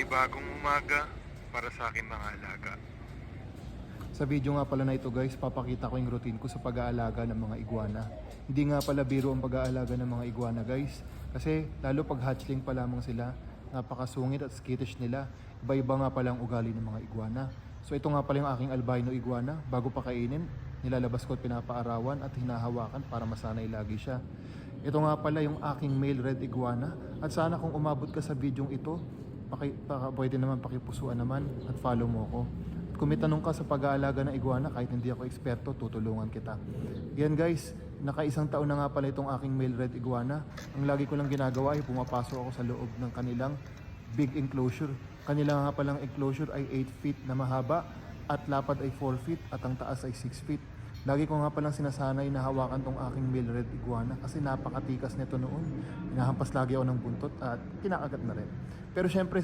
panibagong umaga para sa aking mga alaga. Sa video nga pala na ito guys, papakita ko yung routine ko sa pag-aalaga ng mga iguana. Hindi nga pala biro ang pag-aalaga ng mga iguana guys. Kasi lalo pag hatchling pa lamang sila, napakasungit at skittish nila. Iba-iba nga pala ang ugali ng mga iguana. So ito nga pala yung aking albino iguana. Bago pa kainin, nilalabas ko at pinapaarawan at hinahawakan para masanay lagi siya. Ito nga pala yung aking male red iguana. At sana kung umabot ka sa videong ito, pwede naman pakipusuan naman at follow mo ko. Kung may tanong ka sa pag-aalaga ng iguana, kahit hindi ako eksperto, tutulungan kita. Yan guys, naka-1 taon na nga pala itong aking male red iguana. Ang lagi ko lang ginagawa ay pumapasok ako sa loob ng kanilang big enclosure. Kanila nga palang enclosure ay 8 feet na mahaba at lapad ay 4 feet at ang taas ay 6 feet. Lagi ko nga palang sinasanay na hawakan tong aking male red iguana kasi napakatikas nito noon. Hinahampas lagi ako ng buntot at kinakagat na rin. Pero syempre sa